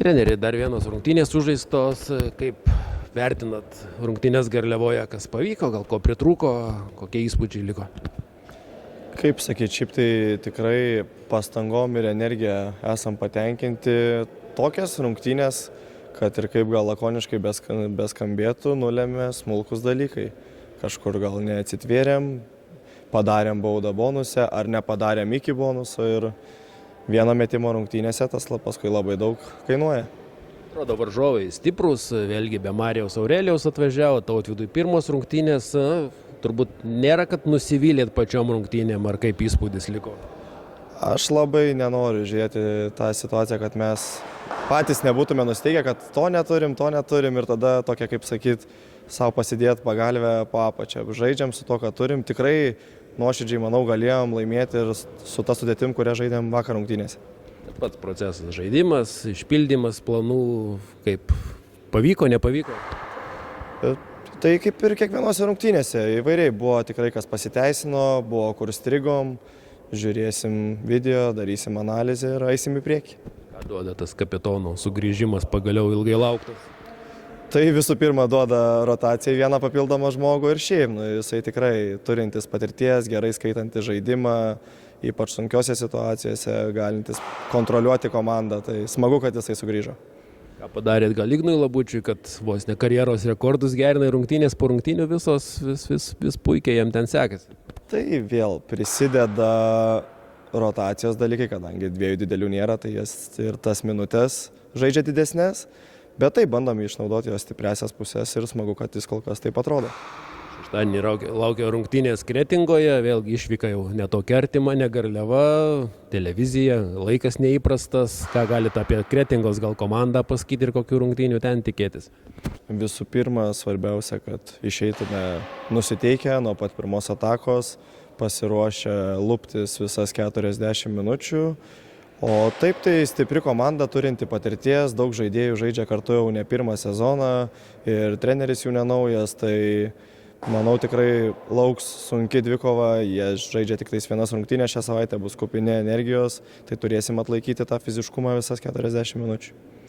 Treneri, dar vienos rungtynės sužaistos, kaip vertinat rungtynės Garliavoje, kas pavyko, gal ko pritrūko, kokie įspūdžiai liko? Kaip sakyti, šiaip tai tikrai pastangom ir energija esam patenkinti. Tokias rungtynės, kad ir kaip gal lakoniškai beskambėtų, nulėmė smulkus dalykai. Kažkur gal neatsitvėrėm, padarėm baudą bonuse ar nepadarėm iki bonuso ir vieno metimo rungtynėse tas paskui labai daug kainuoja. Atrodo, varžovai stiprus, vėlgi be Marijaus Aurelijaus atvažiavo, Tautvydui pirmos rungtynės, turbūt nėra, kad nusivylėt pačiom rungtynėm, ar kaip įspūdis liko? Aš labai nenoriu žiūrėti tą situaciją, kad mes patys nebūtume nusteikę, kad to neturim ir tada tokia, kaip sakyt, savo pasidėti pagalvę po apačią. Žaidžiam su to, ką turim. Tikrai nuoširdžiai, manau, galėjom laimėti ir su ta sudėtim, kurią žaidėm vakar rungtynėse. Pats procesas, žaidimas, išpildymas planų, kaip pavyko, nepavyko? Tai kaip ir kiekvienose rungtynėse, įvairiai buvo tikrai, kas pasiteisino, buvo kur strigom, žiūrėsim video, darysim analizę ir eisim į priekį. Ką duoda tas kapitono sugrįžimas pagaliau ilgai lauktas? Tai visų pirma duoda rotacijai vieną papildomą žmogų ir šiaip, jisai tikrai turintis patirties, gerai skaitantis žaidimą, ypač sunkiose situacijose, galintis kontroliuoti komandą, tai smagu, kad jisai sugrįžo. Ką padarėt gal Ignui Labučiui, kad vos ne karjeros rekordus gerina, rungtynės po rungtynių vis puikiai jam ten sekasi? Tai vėl prisideda rotacijos dalykai, kadangi dviejų didelių nėra, tai jas ir tas minutės žaidžia didesnės. Bet tai bandome išnaudoti jos stipriasias pusės ir smagu, kad jis kol kas taip atrodo. Šeštadienį laukia rungtynės Kretingoje, vėlgi išvyka jau netokia artima, ne Garliava, televizija, laikas neįprastas. Ką galite apie Kretingos gal komandą pasakyti ir kokių rungtynių ten tikėtis? Visų pirma, svarbiausia, kad išeitume nusiteikę nuo pat pirmos atakos, pasiruošę luptis visas 40 minučių. O taip tai stipri komanda, turinti patirties, daug žaidėjų žaidžia kartu jau ne pirmą sezoną ir treneris jų nenaujas, tai manau tikrai lauks sunki dvikova, jie žaidžia tik tais vienas rungtynės šią savaitę, bus kupini energijos, tai turėsim atlaikyti tą fiziškumą visas 40 minučių.